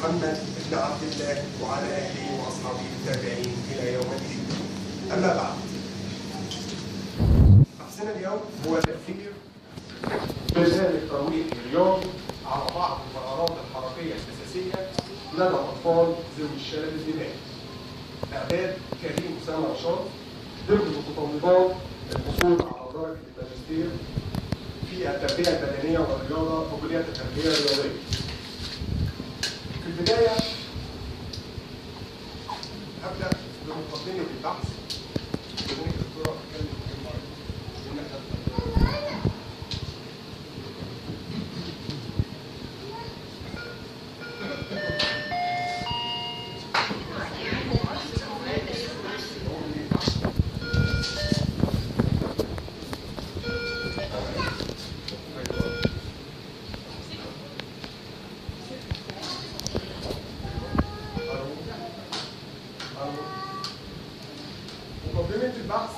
محمد بن عبد الله وعلى آله وأصحابه التابعين إلى يوم الدين. أما بعد، بحثنا اليوم هو تأثير برنامج ترويحي رياضي على بعض المهارات الحركية الأساسية لدى الأطفال ذوي الشلل الدماغي. إعداد كريم أسامة رشاد ضمن متطلبات الحصول على درجة الماجستير في التربية البدنية والرياضة بكلية التربية الرياضية. في البداية هبدأ بمقدمة البحث. مقدمة البحث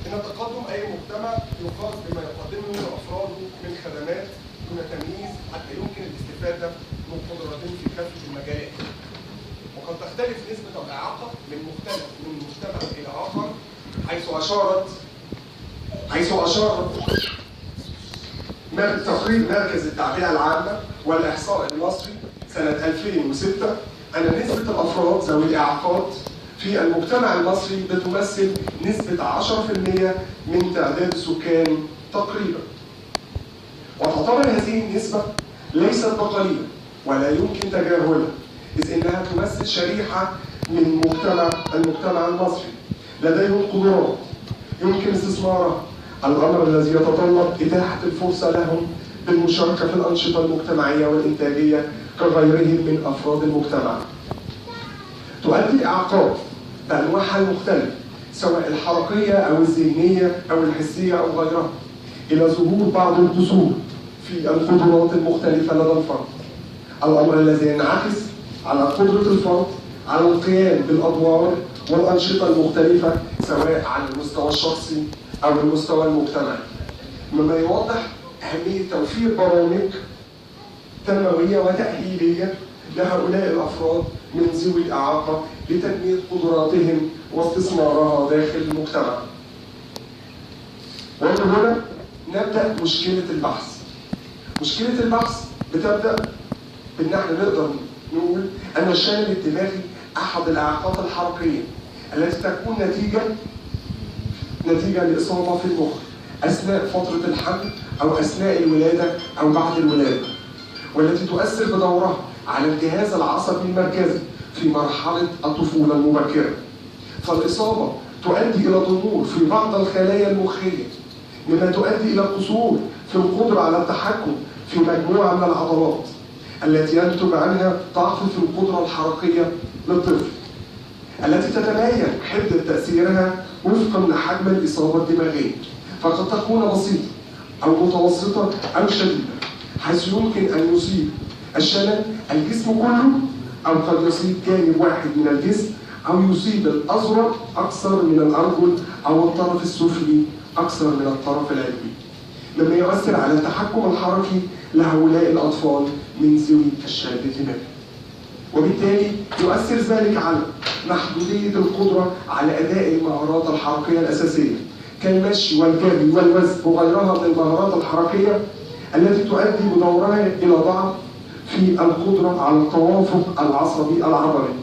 إن تقدم أي مجتمع يقاس بما يقدمه أفراده من خدمات دون تمييز حتى يمكن الاستفادة من قدراتهم في كافة المجالات. وقد تختلف نسبة الإعاقة من مجتمع إلى آخر، حيث أشارت تقرير مركز التعبئة العامة والإحصاء المصري سنة 2006 أن نسبة الأفراد ذوي الإعاقات في المجتمع المصري بتمثل نسبة 10% من تعداد السكان تقريبا. وتعتبر هذه النسبة ليست بقليلة ولا يمكن تجاهلها، إذ إنها تمثل شريحة من المجتمع المصري لديهم قدرات يمكن استثمارها، الأمر الذي يتطلب إتاحة الفرصة لهم بالمشاركة في الأنشطة المجتمعية والإنتاجية كغيرهم من أفراد المجتمع. تؤدي الإعاقات بأنواعها المختلفة سواء الحركية أو الذهنية أو الحسية أو غيرها إلى ظهور بعض القصور في القدرات المختلفة لدى الفرد، الأمر الذي ينعكس على قدرة الفرد على القيام بالأدوار والأنشطة المختلفة سواء على المستوى الشخصي أو المستوى المجتمعي، مما يوضح أهمية توفير برامج تنموية وتأهيلية لهؤلاء الأفراد من ذوي الإعاقة لتنمية قدراتهم واستثمارها داخل المجتمع. ومن هنا نبدأ مشكلة البحث. مشكلة البحث بتبدأ بأن احنا نقدر نقول أن الشلل الدماغي أحد الإعاقات الحركية التي تكون نتيجة لإصابة في المخ أثناء فترة الحمل أو أثناء الولادة أو بعد الولادة، والتي تؤثر بدورها على الجهاز العصبي المركزي في مرحلة الطفولة المبكرة. فالإصابة تؤدي إلى ضمور في بعض الخلايا المخية، مما تؤدي إلى قصور في القدرة على التحكم في مجموعة من العضلات التي ينتج عنها ضعف في القدرة الحركية للطفل، التي تتباين حدة تأثيرها وفقا لحجم الإصابة الدماغية، فقد تكون بسيطة أو متوسطة أو شديدة، حيث يمكن أن يصيب الشلل الجسم كله أو قد يصيب جانب واحد من الجسم أو يصيب الأذرع أكثر من الأرجل أو الطرف السفلي أكثر من الطرف العلوي، مما يؤثر على التحكم الحركي لهؤلاء الأطفال من ذوي الشلل الدماغي. وبالتالي يؤثر ذلك على محدودية القدرة على أداء المهارات الحركية الأساسية كالمشي والجري والوزن وغيرها من المهارات الحركية التي تؤدي بدورها إلى ضعف في القدرة على التوافق العصبي العضلي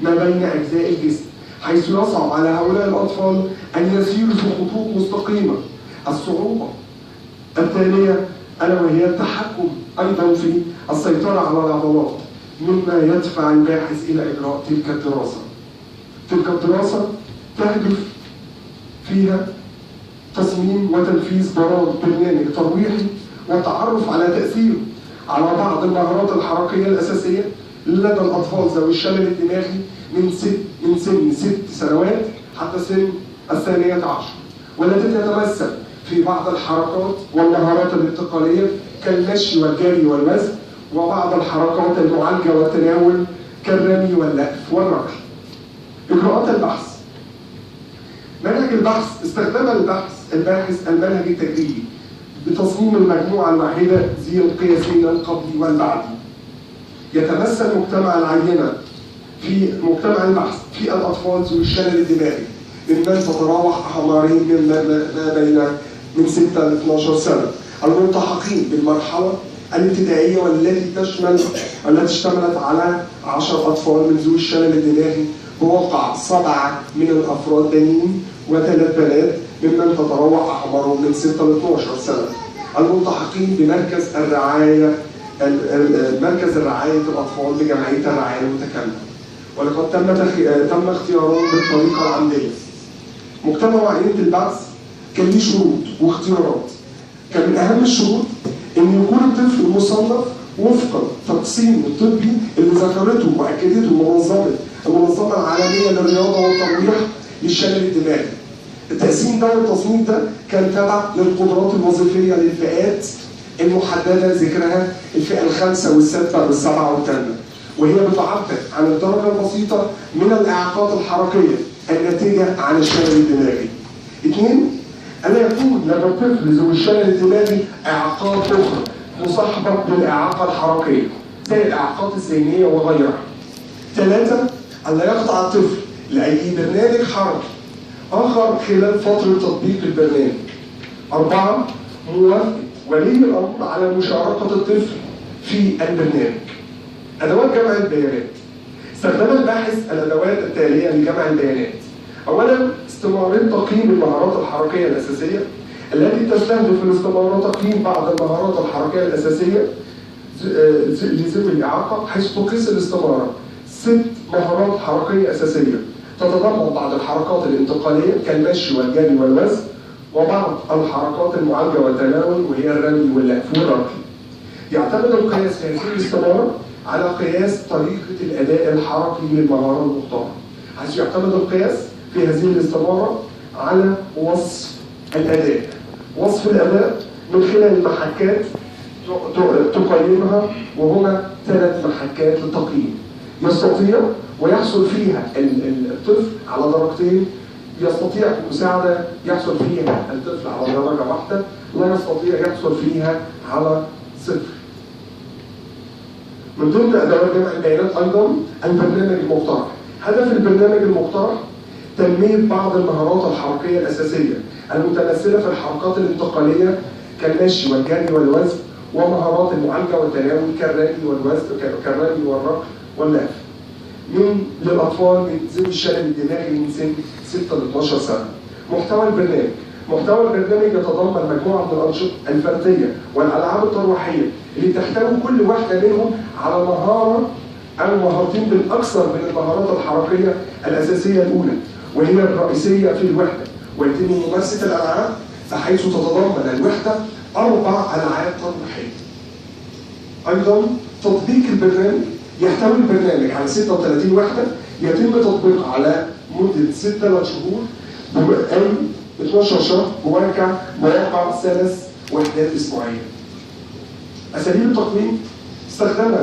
ما بين أجزاء الجسم، حيث يصعب على هؤلاء الأطفال أن يسيروا في خطوط مستقيمة. الصعوبة التالية ألا وهي التحكم أيضا في السيطرة على العضلات، مما يدفع الباحث إلى إجراء تلك الدراسة. تلك الدراسة تهدف فيها تصميم وتنفيذ برنامج ترويحي والتعرف على تأثيره على بعض المهارات الحركية الأساسية لدى الأطفال ذوي الشلل الدماغي من سن 6 سنوات حتى سن 12، والتي تتمثل في بعض الحركات والمهارات الانتقالية كالمشي والجري والوزن، وبعض الحركات المعالجة والتناول كالرمي واللأف والركل. إجراءات البحث. منهج البحث استخدم الباحث المنهج التجريبي بتصميم المجموعة الواحدة ذي القياسين القبلي والبعدي، يتمثل مجتمع العينة في مجتمع البحث في الأطفال ذوي الشلل الدماغي ممن تتراوح أعمارهم ما بين من 6 ل 12 سنة، الملتحقين بالمرحلة الابتدائية والتي اشتملت على 10 أطفال من ذوي الشلل الدماغي بواقع 7 من الأفراد بنين و3 بنات ممن تتراوح أعمارهم من 6 ل 12 سنة، الملتحقين بمركز الرعاية الأطفال بجمعية الرعاية المتكاملة، ولقد تم اختيارهم بالطريقة العمدية. مجتمع عائلة البعث كان ليه شروط واختيارات. كان من أهم الشروط إن يكون الطفل مصنف وفق تقسيم الطبي اللي ذكرته وأكدته المنظمة العالمية للرياضة والترويح للشلل الدماغي. التقسيم ده والتصنيف ده كان تبع للقدرات الوظيفية للفئات المحددة ذكرها الفئة الخامسة والسادسة والسابعة والثامنة، وهي بتعبر عن الدرجة البسيطة من الإعاقات الحركية الناتجة عن الشلل الدماغي. 2. ألا يكون لدى الطفل ذوي الشلل الدماغي إعاقات أخرى مصاحبة للإعاقة الحركية زي الإعاقات الذهنية وغيرها. 3. ألا يخضع الطفل لأي برنامج حركي آخر خلال فترة تطبيق البرنامج. 4. موافقة ولي الأمر على مشاركة الطفل في البرنامج. أدوات جمع البيانات. استخدم الباحث الأدوات التالية لجمع البيانات. أولاً استمرار تقييم المهارات الحركية الأساسية التي تستهدف الاستمرار تقييم بعض المهارات الحركية الأساسية لذوي الإعاقة، حيث تقيس الاستمرار 6 مهارات حركية أساسية تتضمن بعض الحركات الانتقالية كالمشي والجري والوزن، وبعض الحركات المعالجة والتناول وهي الرمي واللهف والركض. يعتمد القياس في هذه الاستمرار على قياس طريقة الأداء الحركي للمهارة المختارة، حيث يعتمد القياس في هذه الاستمارة على وصف الأداء. وصف الأداء من خلال محكات تقيمها، وهما 3 محكات للتقييم. يستطيع ويحصل فيها الطفل على درجتين، يستطيع مساعدة يحصل فيها الطفل على درجة واحدة، لا يستطيع يحصل فيها على 0. من ضمن أدوات جمع البيانات أيضا البرنامج المقترح. هدف البرنامج المقترح تنمية بعض المهارات الحركية الأساسية المتمثلة في الحركات الانتقالية كالمشي والجري والوزن، ومهارات المعالجة والتناول كالرمي والركض واللهف للأطفال من ذوي الشلل الدماغي من سن 6 ل 12 سنة. محتوى البرنامج يتضمن مجموعة من الأنشطة الفردية والألعاب الترويحية اللي تحتوي كل واحدة منهم على مهارة أو مهارتين بالأكثر من المهارات الحركية الأساسية الأولى وهي الرئيسية في الوحدة، ويتم ممارسة الألعاب بحيث تتضمن الوحدة 4 ألعاب ترويحية. أيضا تطبيق البرنامج. يحتوي البرنامج على 36 وحدة يتم تطبيقها على مدة 6 شهور أي 12 شهر مواقع 3 وحدات أسبوعية. أساليب التقييم. استخدام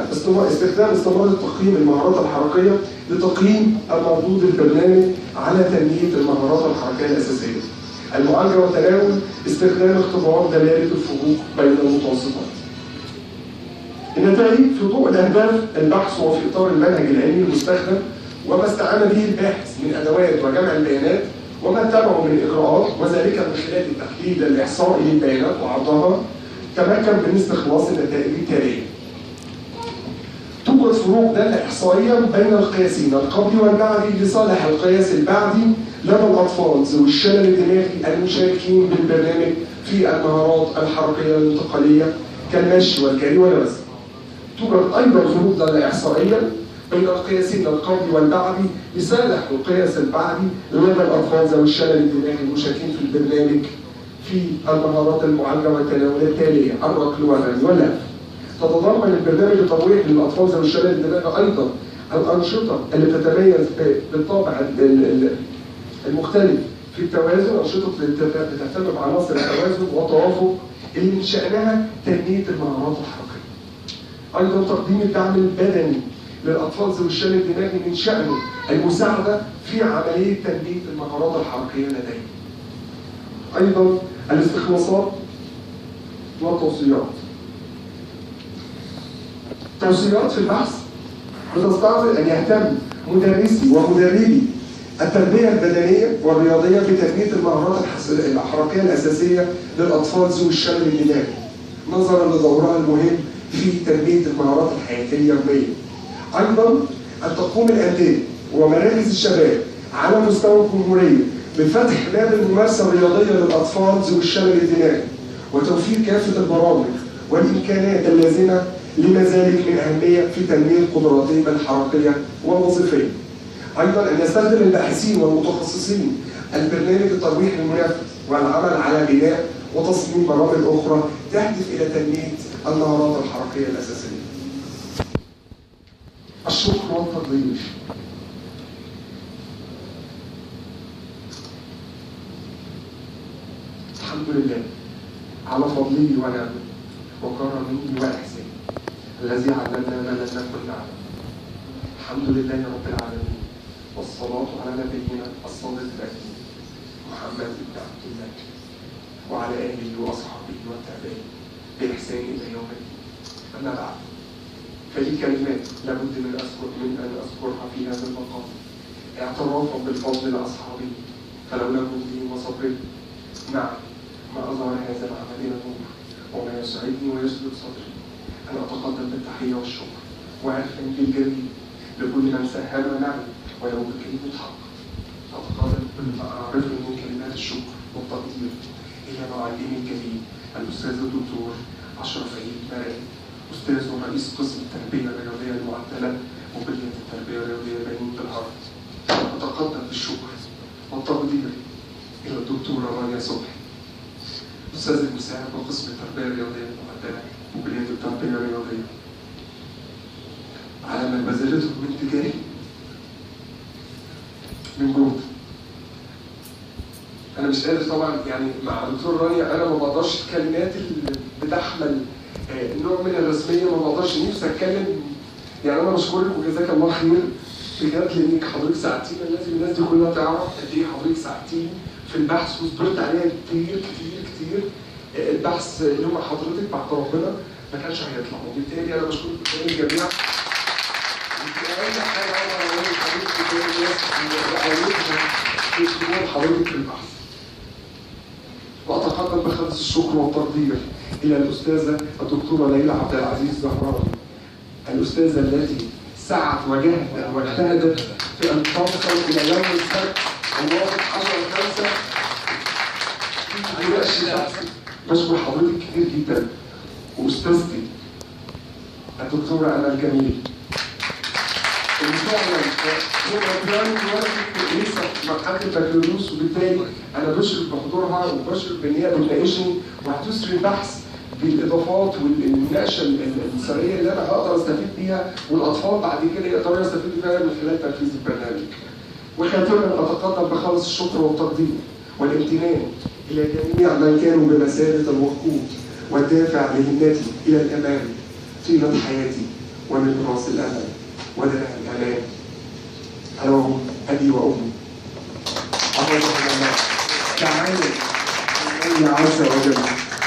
استمرار تقييم المهارات الحركية لتقييم المردود البرنامج على تنمية المهارات الحركية الأساسية. المعالجة والتناول. استخدام اختبار دلالة الفروق بين المتوسطات. النتائج في ضوء الأهداف البحث وفي إطار المنهج العلمي المستخدم وما استعان به الباحث من أدوات وجمع البيانات وما اتبعه من إجراءات، وذلك من خلال التحليل الإحصائي للبيانات وعرضها، تمكن من استخلاص النتائج التالية. توجد فروق دالة إحصائيا بين القياسين القبلي والبعدي لصالح القياس البعدي لدى الأطفال ذوي الشلل الدماغي المشاركين بالبرنامج في المهارات الحركية الانتقالية كالمشي والجري والوزن. توجد أيضا فروق دالة إحصائيا بين القياسين القبلي والبعدي لصالح القياس البعدي لدى الأطفال ذوي الشلل الدماغي المشاركين في البرنامج في المهارات المعالجة والتناول التالية: الركض والرمي واللهف. تتضمن البرنامج الترويحي للأطفال ذوي الشلل الدماغي أيضا الأنشطة اللي بتتميز بالطابع المختلف في التوازن، أنشطة بتهتم بعناصر التوازن والتوافق اللي من شأنها تنمية المهارات الحركية. أيضا تقديم الدعم البدني للأطفال ذوي الشلل الدماغي من شأنه المساعدة في عملية تنمية المهارات الحركية لديهم. أيضا الاستخلاصات والتوصيات. توصيات في البحث بتستعرض أن يهتم مدرسي ومدربي التربية البدنية والرياضية بتنمية المهارات الحركية الأساسية للأطفال ذوي الشلل الدماغي نظرا لدورها المهم في تنمية المهارات الحياتية اليومية. أيضا أن تقوم الأندية ومراكز الشباب على مستوى الجمهورية بفتح باب الممارسة الرياضية للأطفال ذوي الشلل الدماغي وتوفير كافة البرامج والإمكانات اللازمة لما ذلك من أهمية في تنمية قدراتهم الحركية والوظيفية. أيضا أن يستخدم الباحثين والمتخصصين البرنامج الترويحي المنفذ والعمل على بناء وتصميم برامج أخرى تهدف إلى تنمية المهارات الحركية الأساسية. الشكر والتقدير. الحمد لله على فضله ونعمه وكرمه وإحسانه الذي علمنا ما لم نكن نعلم. الحمد لله رب العالمين والصلاة على نبينا الصادق الأمين محمد بن عبد الله وعلى آله وأصحابه والتابعين بإحسان إلى يوم الدين. أما بعد فلي كلمات لابد من أن أذكرها في هذا المقام اعترافا بالفضل لأصحابه فلولا جهدهم وصبرهم. نعم ما أظهر هذا العمل نور وما يسعدني ويسلب صدري أن أتقدم بالتحية والشكر وعرفا بالجميل لكل من ساهم معي ولو بكلمة حق. أتقدم بما أعرفه من كلمات الشكر والتقدير إلى معلمي الجليل الأستاذ الدكتور أشرف عيد مرعي أستاذ ورئيس قسم التربية الرياضية المعدلة وكلية التربية الرياضية بنين بالهرم. أتقدم بالشكر والتقدير إلى الدكتورة رانيا صبحي أستاذ المساعد بقسم التربية الرياضية المعدلة وكلية التربية الرياضية على ما بذلته من تجاري من جهد. أنا مش قادر طبعا يعني مع الدكتور رانيا أنا ما بقدرش الكلمات اللي بتحمل نوع من الرسمية ما بقدرش نفسي أتكلم. يعني أنا بشكرك وجزاك الله خير بجد لأنك حضرتك ساعدتينا. لازم الناس دي كلها تعرف قد إيه حضرتك ساعدتيني في البحث وصبرت عليها كتير كتير كتير. البحث اللي هو حضرتك بعد ربنا ما كانش هيطلع وبالتالي أنا بشكرك قدام الجميع. أي حاجة أنا أقول لحضرتك قدام الناس حضرتك في البحث. وأتقدم بخالص الشكر والتقدير إلى الأستاذة الدكتورة ليلى عبد العزيز زهران الأستاذة التي سعت وجهدت واجتهدت في أن توصل إلى يوم السبت الواحد 10/5 في مناقشة البحث. بشكر حضرتك كتير جدا وأستاذتي الدكتورة أمل جميل اللي فعلا هي مجال دلوقتي لسه في مرحلة البكالوريوس وبالتالي أنا بشرف بحضورها وبشرف بإن هي بتناقشني وهتسري البحث بالإضافات والمناقشة السرية اللي أنا هقدر أستفيد بيها والأطفال بعد كده يقدروا يستفيدوا بيها من خلال تنفيذ البرنامج. وخاتما أتقدم بخالص الشكر والتقدير والامتنان إلى جميع من كانوا بمثابة الوقود والدافع لهمتي إلى الأمام طيلة حياتي ومن راس الأمل ودرع الأمان. أنا وهم أبي وأمي. تعالوا الله عز وجل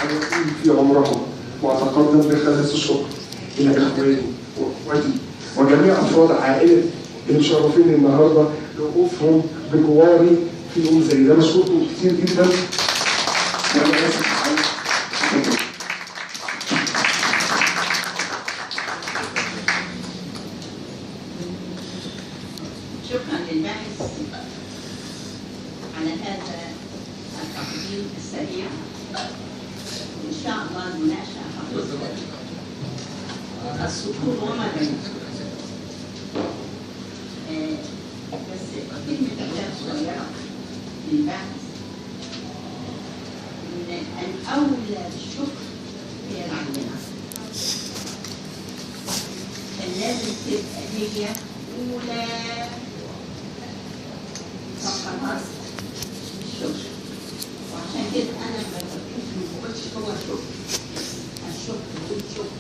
أن يكون في عمرهم. وأتقدم بخالص الشكر إلى إخواني وأخواتي وجميع أفراد عائلتي اللي مشرفيني النهارده لوقوفهم بجواري في يوم زي ده. بشكركم كتير جدا وأنا آسف على شكرا للباحث على هذا التقديم السريع. وإن شاء الله المناقشة حتوصل السطور وما بين. بس كلمة كتاب صغيرة للباحث إن الأولى بالشكر هي العلماء. كان لازم تبقى هي أولى فقرات الشكر. وعشان كده أنا ما بقولش هو شكر. الشكر هو شكر